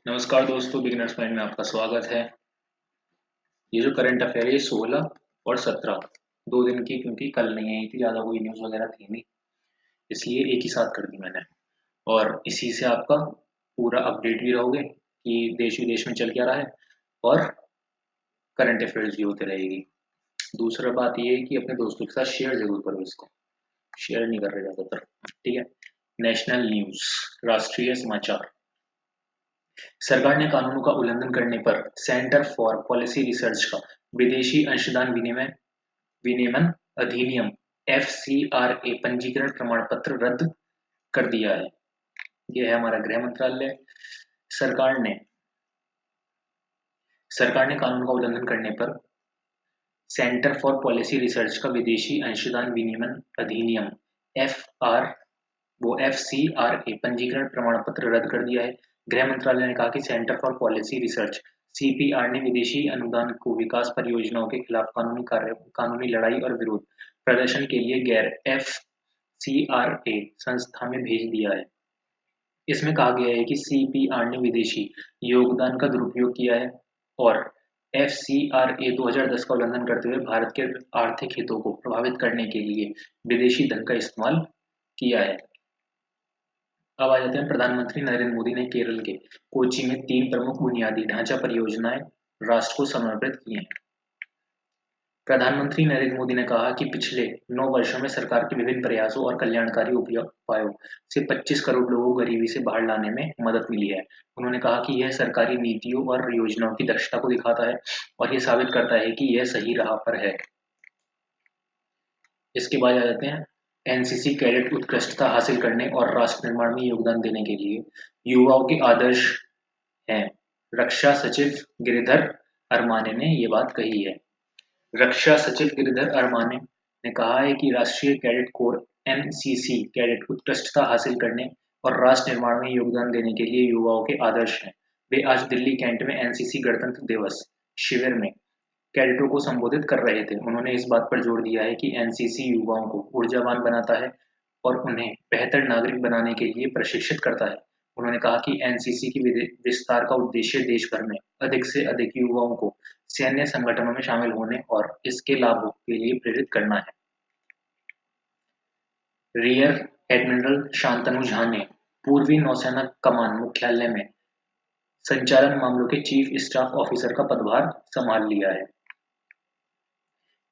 नमस्कार दोस्तों, beginners mind में आपका स्वागत है। ये जो करंट अफेयर है 16 और 17 2 दिन की, क्योंकि कल नहीं आई थी, ज़्यादा कोई न्यूज़ वगैरह थी नहीं, इसलिए एक ही साथ कर दी मैंने। और इसी से आपका पूरा अपडेट भी रहोगे कि देश विदेश में चल क्या रहा है, और करंट अफेयर्स भी होते रहेगी। दूसरा बात ये है कि अपने दोस्तों के साथ शेयर जरूर करो इसको। शेयर नहीं कर रहे ज़्यादातर, ठीक है। नेशनल न्यूज़, राष्ट्रीय समाचार। सरकार ने कानूनों का उल्लंघन करने पर सेंटर फॉर पॉलिसी रिसर्च का विदेशी अंशदान विनियमन अधिनियम (FCRA) पंजीकरण प्रमाण पत्र रद्द कर दिया है। यह है हमारा गृह मंत्रालय। सरकार ने सरकार ने कानून का उल्लंघन करने पर सेंटर फॉर पॉलिसी रिसर्च का विदेशी अंशदान विनियमन अधिनियम (FCRA) पंजीकरण प्रमाण पत्र रद्द कर दिया है। गृह मंत्रालय ने कहा कि centre for policy research (CPR) ने विदेशी अनुदान को विकास परियोजनाओं के खिलाफ कानूनी लड़ाई और विरोध प्रदर्शन के लिए गैर FCRA संस्था में भेज दिया है। इसमें कहा गया है कि CPR ने विदेशी योगदान का दुरुपयोग किया है और FCRA 2010 का उल्लंघन करते हुए भारत के आर्थिक हितों को प्रभावित करने के लिए विदेशी धन का इस्तेमाल किया है। अब आ जाते हैं, प्रधानमंत्री नरेंद्र मोदी ने केरल के कोच्चि में 3 प्रमुख बुनियादी ढांचा परियोजनाएं राष्ट्र को समर्पित की हैं। प्रधानमंत्री नरेंद्र मोदी ने कहा कि पिछले 9 वर्षों में सरकार के विभिन्न प्रयासों और कल्याणकारी उपायों से 25 करोड़ लोगों को गरीबी से बाहर लाने में मदद मिली है। उन्होंने कहा कि यह सरकारी नीतियों और योजनाओं की दक्षता को दिखाता है और यह साबित करता है कि यह सही राह पर है। इसके बाद आ जाते हैं, एनसीसी कैडेट उत्कृष्टता हासिल करने और राष्ट्र निर्माण में योगदान देने के लिए युवाओं के आदर्श हैं। रक्षा सचिव गिरिधर अरमाने ने ये बात कही है। रक्षा सचिव गिरिधर अरमाने ने कहा है कि राष्ट्रीय कैडेट कोर (एनसीसी) कैडेट उत्कृष्टता हासिल करने और राष्ट्र निर्माण में योगदान देने के लिए युवाओं के आदर्श हैं। वे आज दिल्ली कैंट में एनसीसी गणतंत्र दिवस शिविर में कैडेटों को संबोधित कर रहे थे। उन्होंने इस बात पर जोर दिया है कि एनसीसी युवाओं को ऊर्जावान बनाता है और उन्हें बेहतर नागरिक बनाने के लिए प्रशिक्षित करता है। उन्होंने कहा कि एनसीसी की विस्तार का उद्देश्य देश भर में अधिक से अधिक युवाओं को सैन्य संगठनों में शामिल होने और इसके लाभों के लिए प्रेरित करना है। रियर एडमिरल शांतनु झा ने पूर्वी नौसेना कमान मुख्यालय में संचालन मामलों के चीफ स्टाफ ऑफिसर का पदभार संभाल लिया है।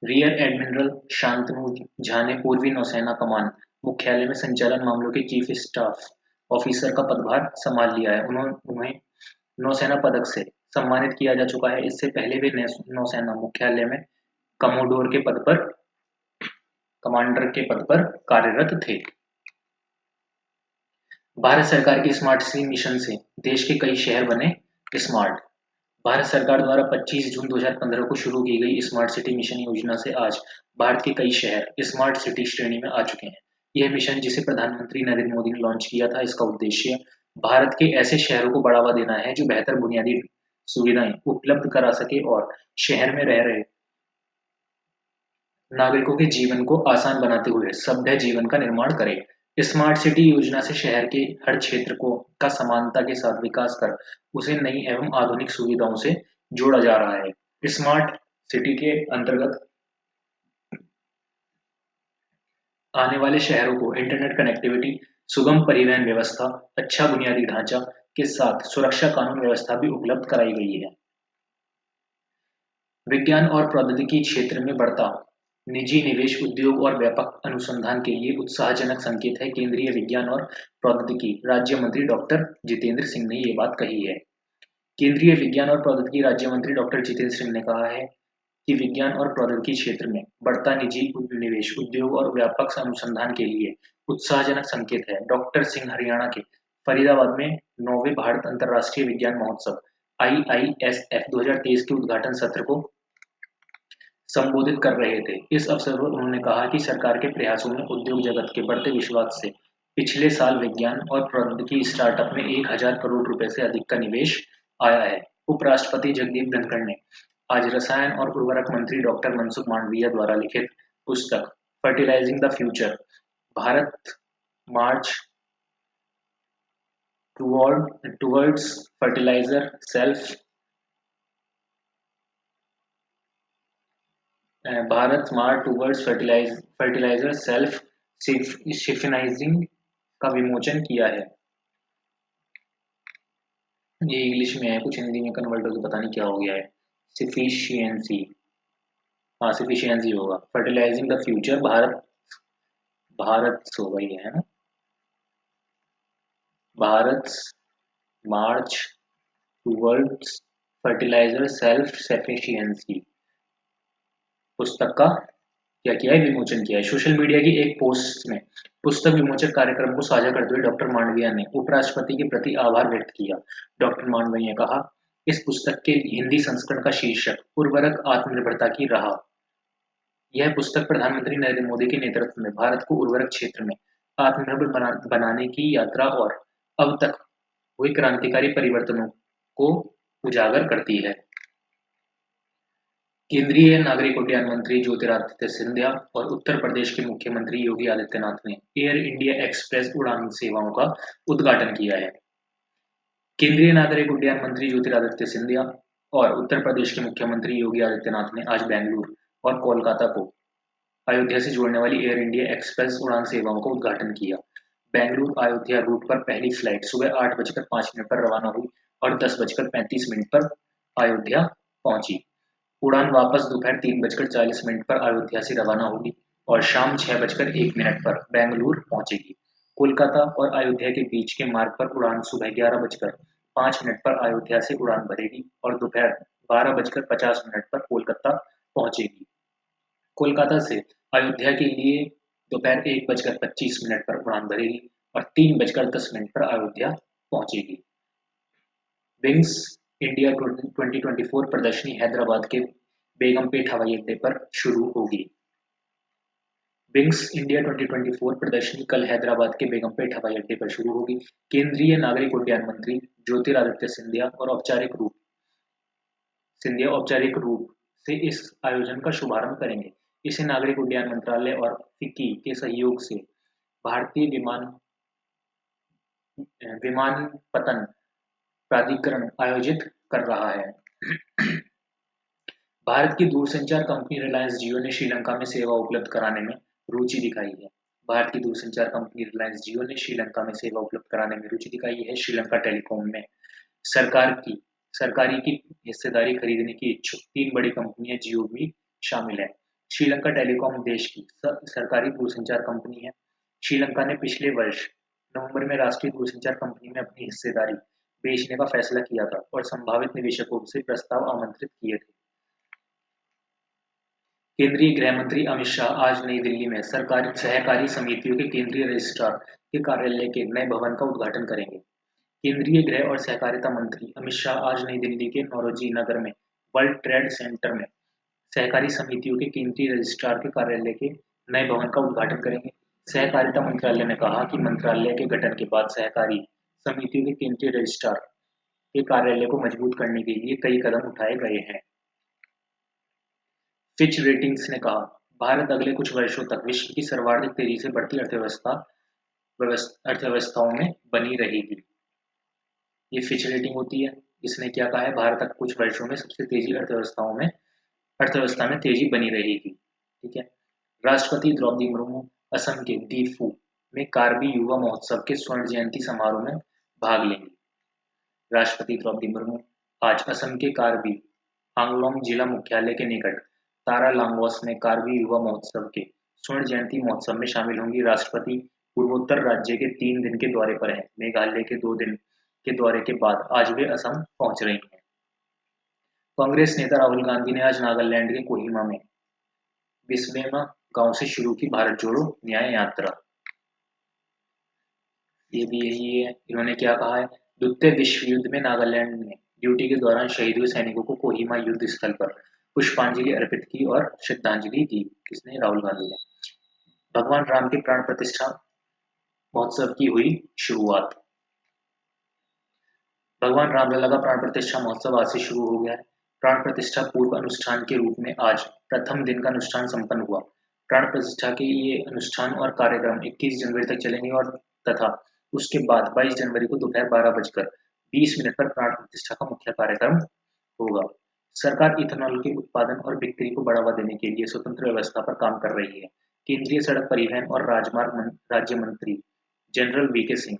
रियर एडमिरल शांतनु झा ने पूर्वी नौसेना कमान मुख्यालय में संचालन मामलों के चीफ स्टाफ ऑफिसर का पदभार संभाल लिया है। उन्हें नौसेना पदक से सम्मानित किया जा चुका है। इससे पहले वे नौसेना मुख्यालय में कमांडर के पद पर कार्यरत थे। भारत सरकार की स्मार्ट सिटी मिशन से देश के कई शहर बने स्मार्ट। भारत सरकार द्वारा 25 जून 2015 को शुरू की गई स्मार्ट सिटी मिशन योजना से आज भारत के कई शहर स्मार्ट सिटी श्रेणी में आ चुके हैं। यह मिशन, जिसे प्रधानमंत्री नरेंद्र मोदी ने लॉन्च किया था, इसका उद्देश्य भारत के ऐसे शहरों को बढ़ावा देना है जो बेहतर बुनियादी सुविधाएं उपलब्ध करा सके और शहर में रह रहे नागरिकों के जीवन को आसान बनाते हुए सभ्य जीवन का निर्माण करे। स्मार्ट सिटी योजना से शहर के हर क्षेत्र को का समानता के साथ विकास कर उसे नई एवं आधुनिक सुविधाओं से जोड़ा जा रहा है। स्मार्ट सिटी के अंतर्गत आने वाले शहरों को इंटरनेट कनेक्टिविटी, सुगम परिवहन व्यवस्था, अच्छा बुनियादी ढांचा के साथ सुरक्षा कानून व्यवस्था भी उपलब्ध कराई गई है। विज्ञान और प्रौद्योगिकी क्षेत्र में बढ़ता निजी निवेश उद्योग और व्यापक अनुसंधान के लिए उत्साहजनक संकेत है। केंद्रीय विज्ञान और प्रौद्योगिकी राज्य मंत्री डॉक्टर जितेंद्र सिंह ने ये बात कही है। केंद्रीय विज्ञान और प्रौद्योगिकी राज्य मंत्री डॉक्टर जितेंद्र सिंह ने कहा है कि विज्ञान और प्रौद्योगिकी क्षेत्र में बढ़ता निजी निवेश उद्योग और व्यापक अनुसंधान के लिए उत्साहजनक संकेत है। डॉक्टर सिंह हरियाणा के फरीदाबाद में 9वें भारत अंतर्राष्ट्रीय विज्ञान महोत्सव IISF 2023 के उद्घाटन सत्र को संबोधित कर रहे थे। इस अवसर पर उन्होंने कहा कि सरकार के प्रयासों में उद्योग जगत के बढ़ते विश्वास से पिछले साल विज्ञान और प्रौद्योगिकी स्टार्टअप में 1000 करोड़ रुपए से अधिक का निवेश आया है। उपराष्ट्रपति जगदीप धनखड़ ने आज रसायन और उर्वरक मंत्री डॉक्टर मनसुख मांडविया द्वारा लिखित पुस्तक fertilising the future Bharat march towards fertilizer self Bharat smart towards fertiliser self शिफनाइजिंग का विमोचन किया है। ये इंग्लिश में है, कुछ हिंदी में कन्वर्ट होकर पता नहीं क्या हो गया है। सिफिशियंसी, हाँ सिफिशियंसी होगा। Fertilising the future Bharat, Bharat होगा ये, है ना। भारत मार्च टूवर्ड्स फर्टिलाइजर सेल्फ सफिशिएंसी पुस्तक का क्या किया है, विमोचन किया है। सोशल मीडिया की एक पोस्ट में पुस्तक विमोचन कार्यक्रम को साझा करते हुए डॉक्टर मांडविया ने उपराष्ट्रपति के प्रति आभार व्यक्त किया। डॉक्टर मांडविया ने कहा, इस पुस्तक के हिंदी संस्करण का शीर्षक उर्वरक आत्मनिर्भरता की राह। यह पुस्तक प्रधानमंत्री नरेंद्र मोदी के नेतृत्व में भारत को उर्वरक क्षेत्र में आत्मनिर्भर बनाने की यात्रा और अब तक हुए क्रांतिकारी परिवर्तनों को उजागर करती है। केंद्रीय नागरिक उड्डयन मंत्री ज्योतिरादित्य सिंधिया और उत्तर प्रदेश के मुख्यमंत्री योगी आदित्यनाथ ने एयर इंडिया एक्सप्रेस उड़ान सेवाओं का उद्घाटन किया है। केंद्रीय नागरिक उड्डयन मंत्री ज्योतिरादित्य सिंधिया और उत्तर प्रदेश के मुख्यमंत्री योगी आदित्यनाथ ने आज बेंगलुरु और कोलकाता को अयोध्या से जोड़ने वाली एयर इंडिया एक्सप्रेस उड़ान सेवाओं का उद्घाटन किया। बेंगलुरु अयोध्या रूट पर पहली फ्लाइट सुबह 8:05 पर रवाना हुई और 10:35 पर अयोध्या पहुंची। उड़ान वापस दोपहर 3:40 पर अयोध्या से रवाना होगी और शाम 6:01 पर बेंगलुरु पहुंचेगी। कोलकाता और अयोध्या के बीच के मार्ग पर उड़ान सुबह 11:05 पर अयोध्या से उड़ान भरेगी और दोपहर 12:50 पर कोलकाता पहुंचेगी। कोलकाता से अयोध्या के लिए दोपहर 1:25 पर उड़ान भरेगी और 3:10 पर अयोध्या पहुंचेगी। विंग्स इंडिया 2024 प्रदर्शनी हैदराबाद के बेगमपेट हवाई अड्डे पर शुरू होगी। विंग्स इंडिया 2024 प्रदर्शनी कल हैदराबाद के बेगमपेट हवाई अड्डे पर शुरू होगी। केंद्रीय नागरिक उड्डयन मंत्री ज्योतिरादित्य औपचारिक रूप से इस आयोजन का शुभारंभ करेंगे। इसे नागरिक उड्डयन मंत्रालय और फिक्की के सहयोग से भारतीय विमानपत्तन प्राधिकरण आयोजित कर रहा है। भारत की दूरसंचार कंपनी रिलायंस जियो ने श्रीलंका में सेवा उपलब्ध कराने में रुचि दिखाई है। भारत की दूरसंचार कंपनी रिलायंस जियो ने श्रीलंका में सेवा उपलब्ध कराने में रुचि दिखाई है। श्रीलंका टेलीकॉम में सरकारी की हिस्सेदारी खरीदने की इच्छुक 3 बड़ी कंपनियां जियो भी शामिल है। श्रीलंका टेलीकॉम देश की सरकारी दूरसंचार कंपनी है। श्रीलंका ने पिछले वर्ष नवंबर में राष्ट्रीय दूरसंचार कंपनी में अपनी हिस्सेदारी बेचने का फैसला किया था और संभावित निवेशकों से प्रस्ताव आमंत्रित किए थे। केंद्रीय गृह मंत्री अमित शाह आज नई दिल्ली में सहकारी समितियों के केंद्रीय रजिस्ट्रार के कार्यालय के नए भवन का उद्घाटन करेंगे। केंद्रीय गृह और सहकारिता मंत्री अमित शाह आज नई दिल्ली के नौरोजी नगर में वर्ल्ड ट्रेड सेंटर में सहकारी समितियों के केंद्रीय रजिस्ट्रार के कार्यालय के नए भवन का उद्घाटन करेंगे। सहकारिता मंत्रालय ने कहा कि मंत्रालय के गठन के बाद सहकारी समितियों के केंद्रीय रजिस्ट्रार के कार्यालय को मजबूत करने के लिए कई कदम उठाए गए हैं। फिच रेटिंग्स ने कहा, भारत अगले कुछ वर्षों तक विश्व की सर्वाधिक तेजी से बढ़ती अर्थव्यवस्थाओं में बनी रहेगी। ये फिच रेटिंग होती है। इसने क्या कहा है, भारत तक कुछ वर्षों में सबसे तेजी अर्थव्यवस्था में तेजी बनी रहेगी। ठीक है। राष्ट्रपति द्रौपदी मुर्मू असम के दीफू में कार्बी युवा महोत्सव के स्वर्ण जयंती समारोह में भाग लेंगी। राष्ट्रपति द्रौपदी मुर्मू आज असम के कार्बी आंगलोंग जिला मुख्यालय के निकट तारा लांगोस में कार्बी युवा महोत्सव के स्वर्ण जयंती महोत्सव में शामिल होंगी। राष्ट्रपति पूर्वोत्तर राज्य के 3 दिन के दौरे पर हैं। मेघालय के 2 दिन के दौरे के बाद आज वे असम पहुंच रही हैं। कांग्रेस नेता राहुल गांधी ने आज नागालैंड के कोहिमा में बिस्वेमा गांव से शुरू की भारत जोड़ो न्याय यात्रा। ये भी यही है। इन्होंने क्या कहा है, द्वितीय विश्व युद्ध में नागालैंड में ड्यूटी के दौरान शहीद हुए सैनिकों को कोहिमा युद्ध स्थल पर पुष्पांजलि अर्पित की और श्रद्धांजलि दी। किसने? राहुल गांधी ने। भगवान राम के प्राण प्रतिष्ठा महोत्सव की हुई शुरुआत। भगवान रामलला का प्राण प्रतिष्ठा महोत्सव आज से शुरू हो गया है। प्राण प्रतिष्ठा पूर्व अनुष्ठान के रूप में आज प्रथम दिन का अनुष्ठान संपन्न हुआ। प्राण प्रतिष्ठा के ये अनुष्ठान और कार्यक्रम 21 जनवरी तक चलेंगे और तथा उसके बाद 22 जनवरी को दोपहर 12 बजकर 20 मिनट पर प्राण प्रतिष्ठा का मुख्य कार्यक्रम होगा। सरकार इथेनॉल के उत्पादन और बिक्री को बढ़ावा देने के लिए स्वतंत्र व्यवस्था पर काम कर रही है। केंद्रीय सड़क परिवहन और राजमार्ग राज्य मंत्री जनरल वीके सिंह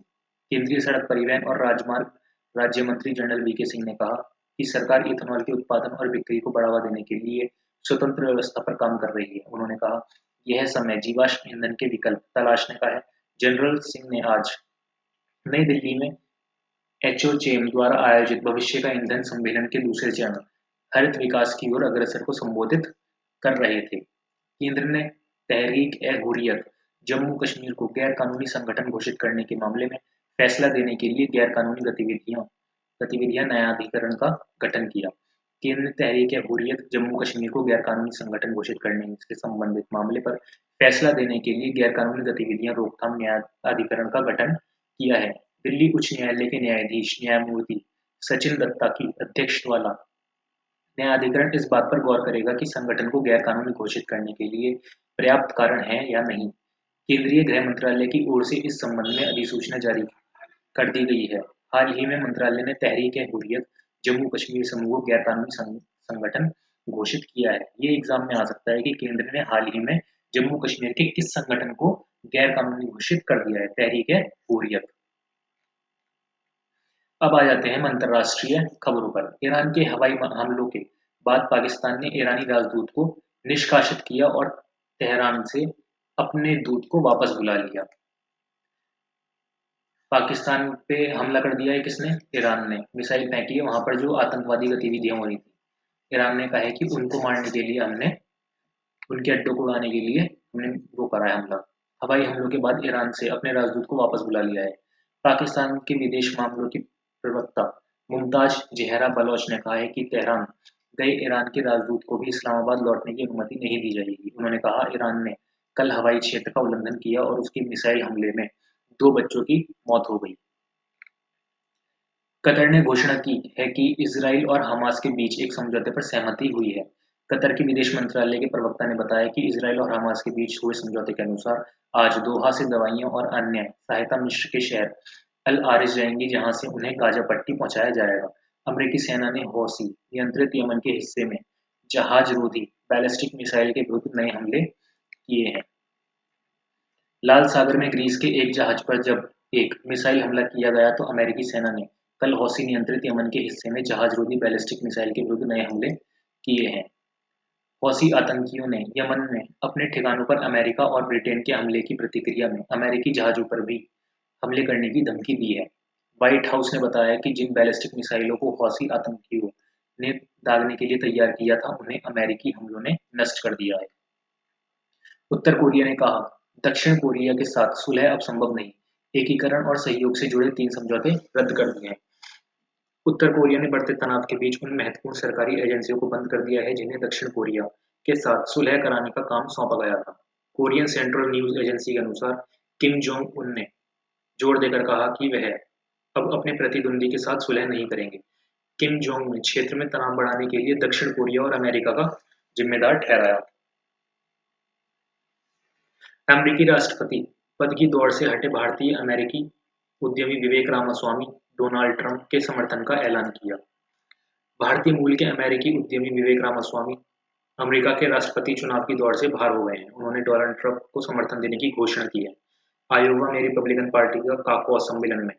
केंद्रीय सड़क परिवहन और राजमार्ग राज्य मंत्री जनरल वीके सिंह ने कहा कि सरकार इथेनॉल के उत्पादन और बिक्री को बढ़ावा देने के लिए स्वतंत्र व्यवस्था पर काम कर रही है। उन्होंने कहा, यह समय जीवाश्म ईंधन के विकल्प तलाशने का है। जनरल सिंह ने आज नई दिल्ली में एसोचैम द्वारा आयोजित भविष्य का ईंधन सम्मेलन के दूसरे चरण हरित विकास की ओर अग्रसर को संबोधित कर रहे थे। केंद्र ने तहरीक-ए-हुर्रियत जम्मू कश्मीर को गैर कानूनी संगठन घोषित करने के मामले में फैसला देने के लिए गैर कानूनी गतिविधियां न्यायाधिकरण का गठन किया। केंद्र ने तहरीक-ए-हुर्रियत जम्मू कश्मीर को गैर कानूनी संगठन घोषित करने से संबंधित मामले पर फैसला देने के लिए गैर कानूनी गतिविधियां रोकथाम न्यायाधिकरण का गठन किया है। दिल्ली उच्च न्यायालय के न्यायाधीश न्यायमूर्ति सचिन दत्ता की अध्यक्षता वाला न्यायाधिकरण इस बात पर गौर करेगा कि संगठन को गैर कानूनी घोषित करने के लिए पर्याप्त कारण है या नहीं। केंद्रीय गृह मंत्रालय की ओर से इस संबंध में अधिसूचना जारी कर दी गई है। हाल ही में मंत्रालय ने तहरीक-ए-हुर्रियत जम्मू कश्मीर समूह को गैर कानूनी संगठन घोषित किया है। ये एग्जाम में आ सकता है कि केंद्र ने हाल ही में जम्मू कश्मीर के किस संगठन को गैर कानूनी घोषित कर दिया है। तहरीक-ए-हुर्रियत। अब आ जाते हैं हम अंतर्राष्ट्रीय खबरों पर। ईरान के हवाई हमलों के बाद पाकिस्तान ने ईरानी राजदूत को निष्कासित किया और तेहरान से अपने दूत को वापस बुला लिया। पाकिस्तान पे हमला कर दिया है किसने? ईरान ने मिसाइल फेंकी है वहां पर जो आतंकवादी गतिविधियां हो रही थी। ईरान ने कहा है कि उनको मारने के लिए हमने उनके अड्डों को उड़ाने के लिए हमने वो करा है हमला। हवाई हमलों के बाद ईरान से अपने राजदूत को वापस बुला लिया है। पाकिस्तान के विदेश मामलों की प्रवक्ता मुमताज जहरा बलोच ने कहा है कि तेहरान गए ईरान के राजदूत को भी इस्लामाबाद लौटने की अनुमति नहीं दी जाएगी। उन्होंने कहा, ईरान ने कल हवाई क्षेत्र का उल्लंघन किया और उसके मिसाइल हमले में 2 बच्चों की मौत हो गई। कतर ने घोषणा की है कि इजराइल और हमास के बीच एक समझौते पर सहमति हुई है। कतर के विदेश मंत्रालय के प्रवक्ता ने बताया कि इजराइल और हमास के बीच हुए समझौते के अनुसार आज दोहा से दवाइयां और अन्य सहायता मिस्र के शहर अल आरिश जाएंगी, जहां से उन्हें गाजा पट्टी पहुंचाया जाएगा। अमेरिकी सेना ने हौसी नियंत्रित यमन के हिस्से में जहाज रोधी बैलिस्टिक मिसाइल के विरुद्ध नए हमले किए हैं। लाल सागर में ग्रीस के एक जहाज पर जब एक मिसाइल हमला किया गया तो अमेरिकी सेना ने कल हौसी नियंत्रित यमन के हिस्से में जहाज-रोधी बैलिस्टिक मिसाइल के विरुद्ध नए हमले किए हैं। हौसी आतंकियों ने यमन में अपने ठिकानों पर अमेरिका और ब्रिटेन के हमले की प्रतिक्रिया में अमेरिकी जहाजों पर भी हमले करने की धमकी दी है। व्हाइट हाउस ने बताया कि जिन बैलिस्टिक मिसाइलों को हौसी आतंकियों ने दागने के लिए तैयार किया था, उन्हें अमेरिकी हमलों ने नष्ट कर दिया है। उत्तर कोरिया ने कहा, दक्षिण कोरिया के साथ सुलह अब संभव नहीं, एकीकरण और सहयोग से जुड़े 3 समझौते रद्द कर दिए हैं। उत्तर कोरिया ने बढ़ते तनाव के बीच उन महत्वपूर्ण सरकारी एजेंसियों को बंद कर दिया है जिन्हें दक्षिण कोरिया के साथ सुलह कराने का काम सौंपा गया था। कोरियन सेंट्रल न्यूज एजेंसी के अनुसार किम जोंग उन ने जोर देकर कहा कि वह अब अपने प्रतिद्वंदी के साथ सुलह नहीं करेंगे। किम जोंग ने क्षेत्र में तनाव बढ़ाने के लिए दक्षिण कोरिया और अमेरिका का जिम्मेदार ठहराया। अमेरिकी राष्ट्रपति पद की दौड़ से हटे भारतीय अमेरिकी उद्यमी विवेक रामास्वामी डोनाल्ड ट्रंप के समर्थन का ऐलान किया। भारतीय मूल के अमेरिकी उद्यमी विवेक रामास्वामी अमेरिका के राष्ट्रपति चुनाव की दौड़ से बाहर हो गए हैं। उन्होंने डोनाल्ड ट्रंप को समर्थन देने की घोषणा की है। आयोवा में रिपब्लिकन पार्टी का कॉकस सम्मेलन में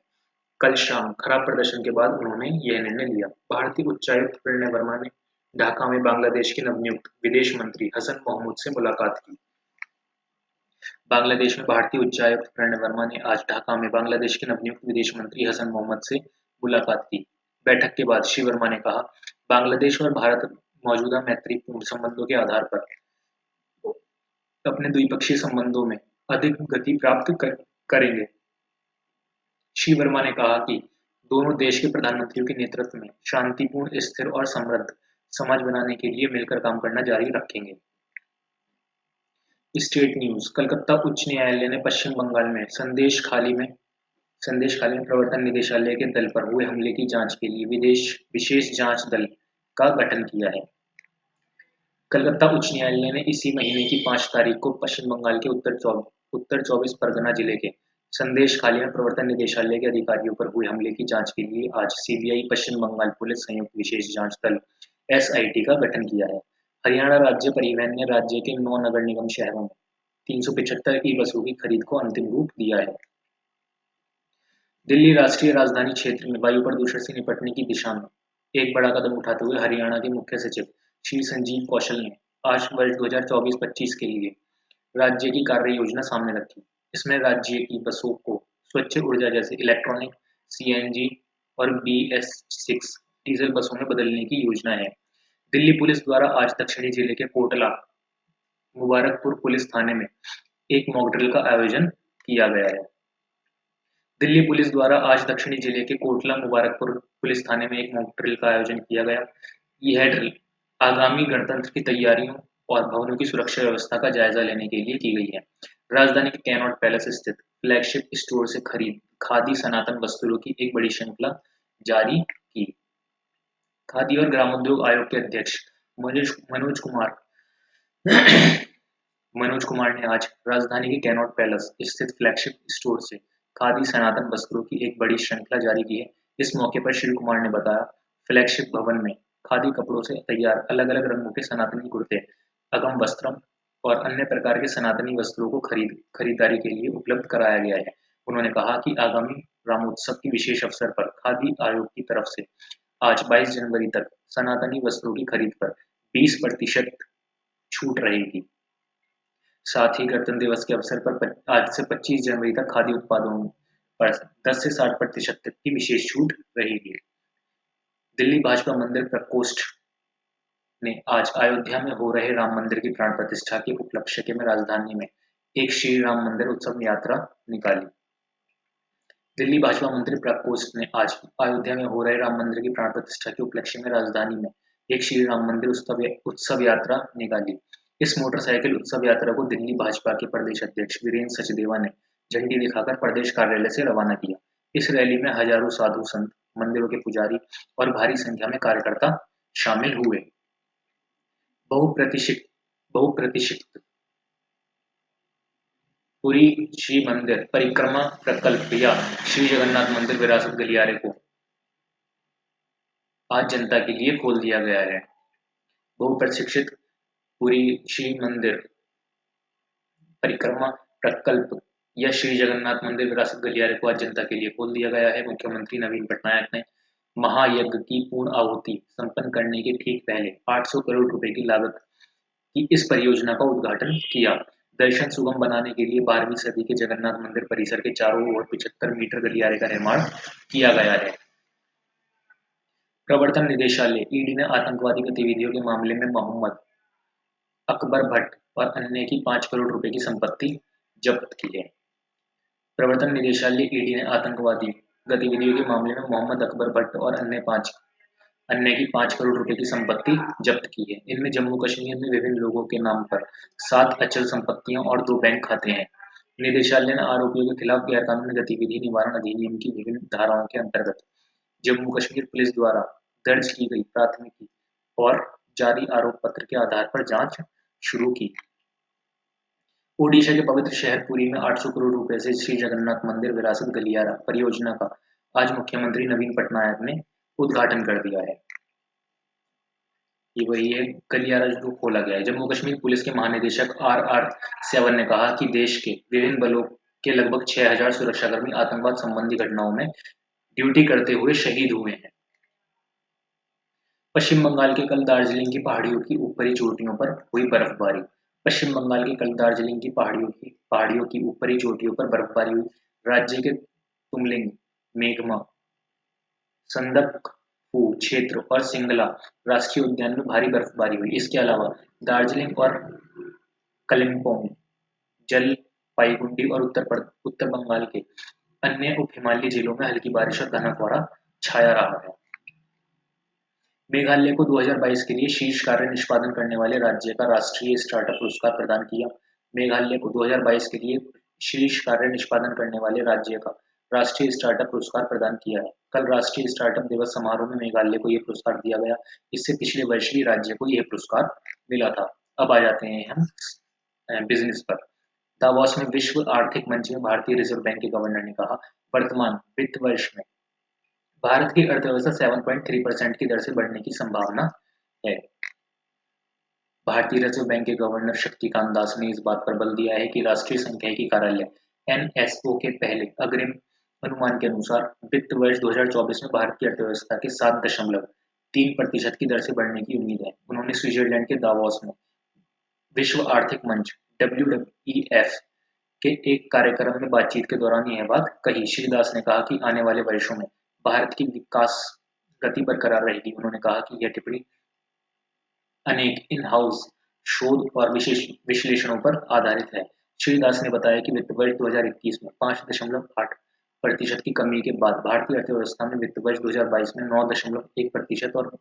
कल शाम खराब प्रदर्शन के बाद उन्होंने यह निर्णय लिया। भारतीय उच्चायुक्त प्रणय वर्मा ने ढाका में बांग्लादेश के नवनियुक्त विदेश मंत्री हसन महमूद से मुलाकात की। बांग्लादेश में भारतीय उच्चायुक्त प्रणय वर्मा ने आज ढाका में बांग्लादेश के नवनियुक्त विदेश मंत्री हसन मोहम्मद से मुलाकात की। बैठक के बाद श्री वर्मा ने कहा, बांग्लादेश और भारत मौजूदा मैत्रीपूर्ण संबंधों के आधार पर अपने द्विपक्षीय संबंधों में अधिक गति प्राप्त करेंगे। श्री वर्मा ने कहा कि दोनों देश के प्रधानमंत्रियों के नेतृत्व में शांतिपूर्ण, स्थिर और समृद्ध समाज बनाने के लिए मिलकर काम करना जारी रखेंगे। State news. कलकत्ता उच्च न्यायालय ने पश्चिम बंगाल में संदेश खाली में प्रवर्तन निदेशालय के दल पर हुए हमले की जांच के लिए विशेष जांच दल का गठन किया है। कलकत्ता उच्च न्यायालय ने इसी महीने की 5 तारीख को पश्चिम बंगाल के उत्तर 24 परगना जिले के संदेश खाली में प्रवर्तन निदेशालय के अधिकारियों पर हुए हमले की जांच के लिए आज सीबीआई पश्चिम बंगाल पुलिस संयुक्त विशेष जांच दल एसआईटी का गठन किया है। हरियाणा राज्य परिवहन ने राज्य के 9 नगर निगम शहरों में 375 ई बसों की खरीद को अंतिम रूप दिया है। दिल्ली राष्ट्रीय राजधानी क्षेत्र में वायु प्रदूषण से निपटने की दिशा में एक बड़ा कदम उठाते हुए हरियाणा के मुख्य सचिव श्री संजीव कौशल ने आज वर्ष 2024-25 के लिए राज्य की कार्य योजना सामने रखी। इसमें राज्य की बसों को स्वच्छ ऊर्जा जैसे इलेक्ट्रॉनिक, सीएनजी और BS6 डीजल बसों में बदलने की योजना है। दिल्ली पुलिस द्वारा आज दक्षिणी जिले के कोटला मुबारकपुर पुलिस थाने में एक मॉक ड्रिल का आयोजन किया गया है। दिल्ली पुलिस द्वारा आज दक्षिणी जिले के कोटला मुबारकपुर पुलिस थाने में एक मॉक ड्रिल का आयोजन किया गया। यह ड्रिल आगामी गणतंत्र की तैयारियों और भवनों की सुरक्षा व्यवस्था का जायजा लेने के लिए की गई है। राजधानी के कैनॉट पैलेस स्थित फ्लैगशिप स्टोर से खरीद खादी सनातन वस्त्रों की एक बड़ी श्रृंखला जारी की। खादी और ग्रामोद्योग आयोग के अध्यक्ष मनोज कुमार मनोज कुमार ने आज राजधानी के कैनॉट पैलेस स्थित फ्लैगशिप स्टोर से खादी सनातन वस्त्रों की एक बड़ी श्रृंखला जारी की है। इस मौके पर श्री कुमार ने बताया, फ्लैगशिप भवन में खादी कपड़ों से तैयार अलग अलग रंगों के सनातनी कुर्ते, अगम वस्त्रम और अन्य प्रकार के सनातनी वस्त्रों को खरीदारी के लिए उपलब्ध कराया गया है। उन्होंने कहा कि आगामी रामोत्सव के विशेष अवसर पर खादी आयोग की तरफ से आज 22 जनवरी तक सनातनी वस्त्रों की खरीद पर 20% छूट रहेगी। साथ ही गणतंत्र दिवस के अवसर पर आज से 25 जनवरी तक खादी उत्पादों पर 10 से 60% तक की विशेष छूट रहेगी। दिल्ली भाजपा मंदिर प्रकोष्ठ ने आज अयोध्या में हो रहे राम मंदिर की प्राण प्रतिष्ठा के उपलक्ष्य में राजधानी में एक श्री राम मंदिर उत्सव यात्रा निकाली। दिल्ली भाजपा मंत्री प्रकोष्ठ ने आज अयोध्या में हो रहे राम मंदिर की प्राण प्रतिष्ठा के उपलक्ष्य में राजधानी में एक श्री राम मंदिर उत्सव यात्रा निकाली। इस मोटरसाइकिल उत्सव यात्रा को दिल्ली भाजपा के प्रदेश अध्यक्ष वीरेंद्र सचदेवा ने झंडी दिखाकर प्रदेश कार्यालय से रवाना किया। इस रैली में हजारों साधु संत, मंदिरों के पुजारी और भारी संख्या में कार्यकर्ता शामिल हुए। बहुप्रतीक्षित पुरी श्री मंदिर परिक्रमा प्रकल्प या श्री जगन्नाथ मंदिर विरासत गलियारे को आज जनता के लिए खोल दिया गया है। बहुप्रतीक्षित पुरी श्री मंदिर परिक्रमा प्रकल्प या श्री जगन्नाथ मंदिर विरासत गलियारे को आज जनता के लिए खोल दिया गया है। मुख्यमंत्री नवीन पटनायक ने महायज्ञ की पूर्ण आहुति संपन्न करने के ठीक पहले 800 करोड़ रुपए की लागत की इस परियोजना का उद्घाटन किया। दर्शन सुगम बनाने के लिए 12वीं सदी के जगन्नाथ मंदिर परिसर के चारों ओर 75 मीटर गलियारे का निर्माण किया गया है। प्रवर्तन निदेशालय ईडी ने आतंकवादी गतिविधियों के मामले में मोहम्मद अकबर भट्ट और अन्य की 5 करोड़ रुपए की संपत्ति जब्त की है। प्रवर्तन निदेशालय ईडी ने आतंकवादी गतिविधियों के मामले में मोहम्मद अकबर भट्ट और अन्य की 5 करोड़ रुपए की संपत्ति जब्त की है। इनमें जम्मू कश्मीर में विभिन्न लोगों के नाम पर 7 अचल संपत्तियां और 2 बैंक खाते हैं। निदेशालय ने आरोपियों के खिलाफ गैरकानूनी गतिविधि निवारण अधिनियम की विभिन्न धाराओं के अंतर्गत जम्मू कश्मीर पुलिस द्वारा दर्ज की गई प्राथमिकी और जारी आरोप पत्र के आधार पर जांच शुरू की। ओडिशा के पवित्र शहर पुरी में 800 करोड़ रुपए से श्री जगन्नाथ मंदिर विरासत गलियारा परियोजना का आज मुख्यमंत्री नवीन पटनायक ने उद्घाटन कर दिया है। ये वही है गलियारा जो खोला गया है। जम्मू कश्मीर पुलिस के महानिदेशक RR सेवन ने कहा कि देश के विभिन्न बलों के लगभग 6000 सुरक्षाकर्मी आतंकवाद संबंधी घटनाओं में ड्यूटी करते हुए शहीद हुए हैं। पश्चिम बंगाल के कल दार्जिलिंग की पहाड़ियों की ऊपरी चोटियों पर हुई बर्फबारी। पश्चिम बंगाल के कल दार्जिलिंग की पहाड़ियों की ऊपरी चोटियों पर बर्फबारी हुई। राज्य के तुमलिंग, मेघमा, संदकफू क्षेत्र और सिंगला राष्ट्रीय उद्यान में भारी बर्फबारी हुई। इसके अलावा दार्जिलिंग और कलिम्पोंग, जलपाईगुड़ी और उत्तर बंगाल के अन्य उप हिमालयी जिलों में हल्की बारिश और घना कोहरा छाया रहा है। मेघालय को 2022 के लिए शीर्ष कार्य निष्पादन करने वाले राज्य का राष्ट्रीय स्टार्टअप पुरस्कार प्रदान किया। मेघालय को 2022 के लिए शीर्ष कार्य निष्पादन करने वाले राज्य का राष्ट्रीय स्टार्टअप पुरस्कार प्रदान किया है। कल राष्ट्रीय स्टार्टअप दिवस समारोह में मेघालय को यह पुरस्कार दिया गया। इससे पिछले वर्ष भी राज्य को यह पुरस्कार मिला था। अब आ जाते हैं हम बिजनेस पर। दावोस में विश्व आर्थिक मंच में भारतीय रिजर्व बैंक के गवर्नर ने कहा, वर्तमान वित्त वर्ष में भारत की अर्थव्यवस्था 7.3% की दर से बढ़ने की संभावना है। भारतीय रिजर्व बैंक के गवर्नर शक्तिकांत दास ने इस बात पर बल दिया है कि राष्ट्रीय सांख्यिकी कार्यालय एनएसओ के पहले अग्रिम अनुमान के अनुसार वित्त वर्ष 2024 में भारत की अर्थव्यवस्था के 7.3% की दर से बढ़ने की उम्मीद है। उन्होंने स्विट्जरलैंड के दावोस में विश्व आर्थिक मंच WEF के एक कार्यक्रम में बातचीत के दौरान यह बात कही। श्री दास ने कहा कि आने वाले वर्षों में भारत की विकास गति बरकरार रहेगी। उन्होंने कहा कि यह टिप्पणी अनेक इन-हाउस शोध और विश्लेषणों पर आधारित है। श्री दास ने बताया कि वित्त वर्ष 2021 में 5.8% की कमी के बाद भारतीय अर्थव्यवस्था में वित्त वर्ष 2022 में 9.1% और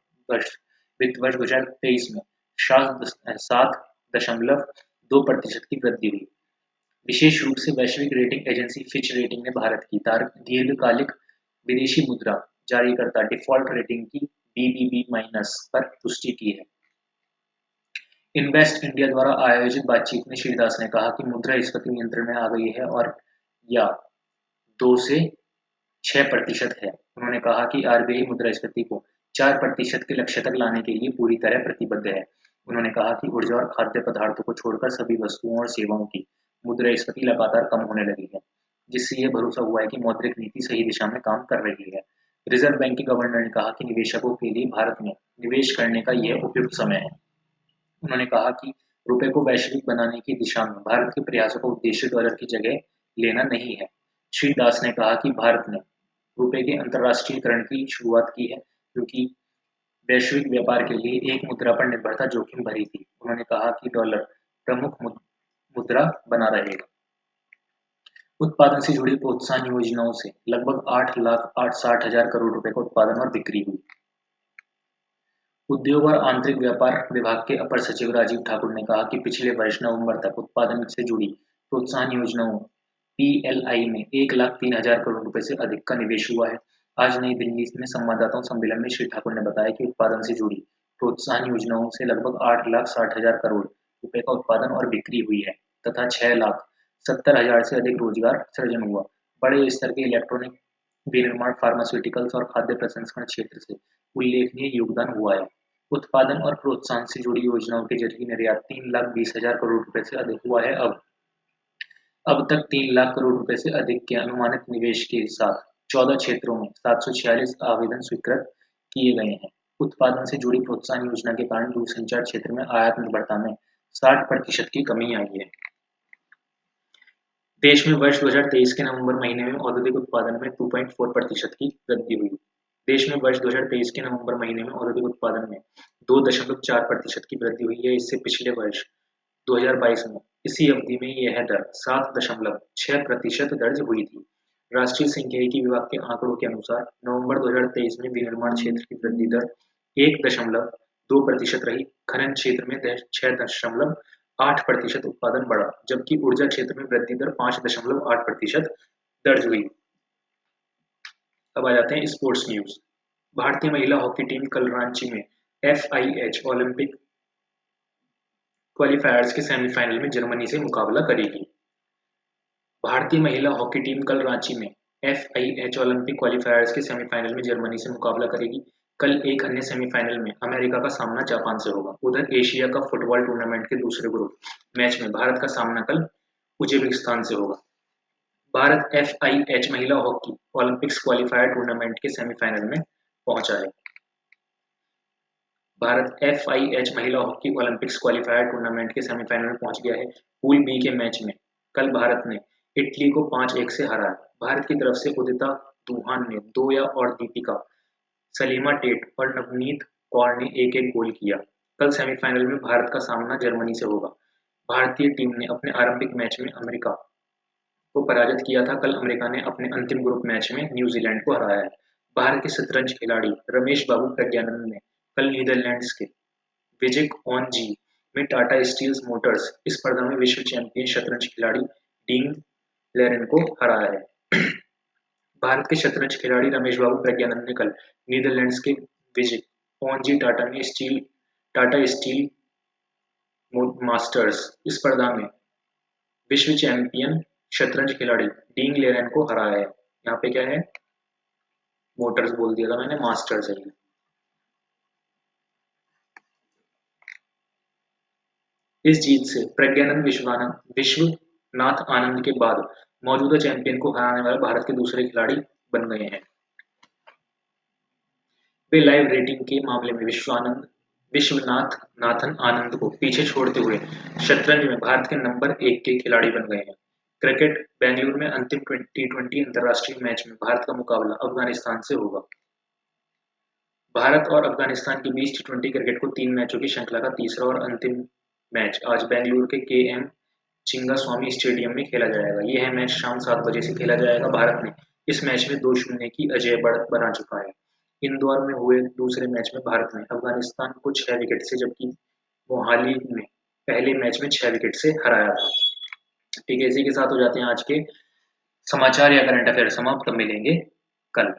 वित्त वर्ष 2023 में 7.2% की वृद्धि हुई। विशेष रूप से वैश्विक रेटिंग एजेंसी फिच रेटिंग ने भारत की दीर्घकालिक विदेशी मुद्रा जारीकर्ता डिफॉल्ट रेटिंग की BBB- पर पुष्टि की है। इन्वेस्ट इंडिया द्वारा आयोजित बातचीत में श्री दास ने कहा कि मुद्रास्फीति नियंत्रण में आ गई है और या 2 से 6% है। उन्होंने कहा कि RBI मुद्रास्फीति को 4% के लक्ष्य तक लाने के लिए पूरी तरह प्रतिबद्ध है। उन्होंने कहा कि ऊर्जा और खाद्य पदार्थों को छोड़कर सभी वस्तुओं और सेवाओं की मुद्रास्फीति लगातार कम होने लगी है, जिससे यह भरोसा हुआ है कि मौद्रिक नीति सही दिशा में काम कर रही है। रिजर्व बैंक के गवर्नर ने कहा कि निवेशकों के लिए भारत में निवेश करने का यह उपयुक्त समय है। उन्होंने कहा कि रुपए को वैश्विक बनाने की दिशा में भारत के प्रयासों का उद्देश्य डॉलर की जगह लेना नहीं है। श्री दास ने कहा कि भारत ने रुपए के अंतर्राष्ट्रीयकरण की शुरुआत की है, क्योंकि वैश्विक व्यापार के लिए एक मुद्रा पर निर्भरता जोखिम भरी थी। उन्होंने कहा कि डॉलर प्रमुख मुद्रा बना रहेगा। उत्पादन से जुड़ी प्रोत्साहन योजनाओं से लगभग 8,60,000 करोड़ रुपए का उत्पादन और बिक्री हुई। उद्योग और आंतरिक व्यापार विभाग के अपर सचिव राजीव ठाकुर ने कहा कि पिछले वर्ष नवंबर तक उत्पादन से जुड़ी प्रोत्साहन योजनाओं PLI में 1,03,000 करोड़ रुपए से अधिक का निवेश हुआ है। आज नई दिल्ली में संवाददाताओं सम्मेलन में श्री ठाकुर ने बताया कि उत्पादन से जुड़ी प्रोत्साहन योजनाओं से लगभग 8,60,000 करोड़ रुपए का उत्पादन और बिक्री हुई है तथा 6,70,000 से अधिक रोजगार सृजन हुआ। बड़े स्तर के इलेक्ट्रॉनिक विनिर्माण, फार्मास्यूटिकल्स और खाद्य प्रसंस्करण क्षेत्र से उल्लेखनीय योगदान हुआ है। उत्पादन और प्रोत्साहन से जुड़ी योजनाओं के जरिए निर्यात 3,20,000 करोड़ रुपए से अधिक हुआ है। अब तक 3 लाख करोड़ रुपए से अधिक के अनुमानित निवेश के साथ 14 क्षेत्रों में 746 आवेदन स्वीकृत किए गए हैं। उत्पादन से जुड़ी प्रोत्साहन योजना के कारण दूरसंचार क्षेत्र में आयात निर्भरता में 60% की कमी आई है। देश में वर्ष 2023 के नवंबर महीने में औद्योगिक उत्पादन में 2.4% की वृद्धि हुई। देश में वर्ष 2023 के नवंबर महीने में औद्योगिक उत्पादन में 2.4% की वृद्धि हुई है। इससे पिछले वर्ष 2022 में इसी अवधि में यह दर 7.6% दर्ज हुई थी। राष्ट्रीय सांख्यिकी विभाग के आंकड़ों के अनुसार नवंबर 2023 में विनिर्माण क्षेत्र की वृद्धि दर 1.2% रही। खनन क्षेत्र में 6.8% उत्पादन बढ़ा, जबकि ऊर्जा क्षेत्र में वृद्धि दर 5.8% दर्ज हुई। अब आ जाते हैं स्पोर्ट्स न्यूज। भारतीय महिला हॉकी टीम कल रांची में FIH ओलंपिक क्वालिफायर्स के सेमीफाइनल में जर्मनी से मुकाबला करेगी। भारतीय महिला हॉकी टीम कल रांची में FIH ओलंपिक क्वालिफायर्स के सेमीफाइनल में जर्मनी से मुकाबला करेगी। कल एक अन्य सेमीफाइनल में अमेरिका का सामना जापान से होगा। उधर एशिया कप फुटबॉल टूर्नामेंट के दूसरे ग्रुप मैच में भारत का सामना कल उज्बेकिस्तान से होगा। भारत FIH महिला हॉकी ओलंपिक्स क्वालिफायर टूर्नामेंट के सेमीफाइनल में पहुंचा है। भारत FIH महिला हॉकी ओलंपिक्स क्वालिफायर टूर्नामेंट के सेमीफाइनल में पहुंच गया है। पूल बी के मैच में कल भारत ने इटली को 5-1 से हराया। भारत की तरफ से उदिता दुहान ने 2 और दीपिका, सलीमा टेट और नवनीत कौर ने 1-1 गोल किया। कल सेमीफाइनल में भारत का सामना जर्मनी से होगा। भारतीय टीम ने अपने आरंभिक मैच में अमेरिका को पराजित किया था। कल अमेरिका ने अपने अंतिम ग्रुप मैच में न्यूजीलैंड को हराया है। भारत के शतरंज खिलाड़ी रमेश बाबू प्रज्ञानंद ने कल नीदरलैंड्स के विजिक ऑन जी में टाटा स्टील मोटर्स स्पर्धा में विश्व चैंपियन शतरंज खिलाड़ी डीन लेरेन को हराया है। भारत के शतरंज खिलाड़ी रमेश बाबू प्रज्ञानंद ने कल नीदरलैंड्स के Wijk aan Zee Tata Steel Masters स्पर्धा में विश्व चैंपियन शतरंज खिलाड़ी डीन लेरन को हराया है। यहाँ पे क्या है, मोटर्स बोल दिया था मैंने, मास्टर्स है। इस जीत से प्रज्ञानंद विश्वनाथ आनंद के बाद मौजूदा चैंपियन को हराने वाले भारत के दूसरे खिलाड़ी बन गए हैं। वे लाइव रेटिंग के मामले में विश्वनाथ नाथन आनंद को पीछे छोड़ते हुए शतरंज में भारत के नंबर 1 के खिलाड़ी बन गए हैं। क्रिकेट, बेंगलुरु में अंतिम T20 अंतर्राष्ट्रीय मैच में भारत का मुकाबला अफगानिस्तान से होगा। भारत और अफगानिस्तान के बीच T20 क्रिकेट को 3 मैचों की श्रृंखला का तीसरा और अंतिम मैच आज बेंगलुरु के KM चिन्नास्वामी स्टेडियम में खेला जाएगा। यह मैच शाम 7 बजे से खेला जाएगा। भारत ने इस मैच में 2-0 की अजेय बढ़त बना चुका है। इंदौर में हुए दूसरे मैच में भारत ने अफगानिस्तान को 6 विकेट से, जबकि मोहाली में पहले मैच में 6 विकेट से हराया था। ठीक है, इसी के साथ हो जाते हैं आज के समाचार या करंट अफेयर समाप्त। मिलेंगे कल।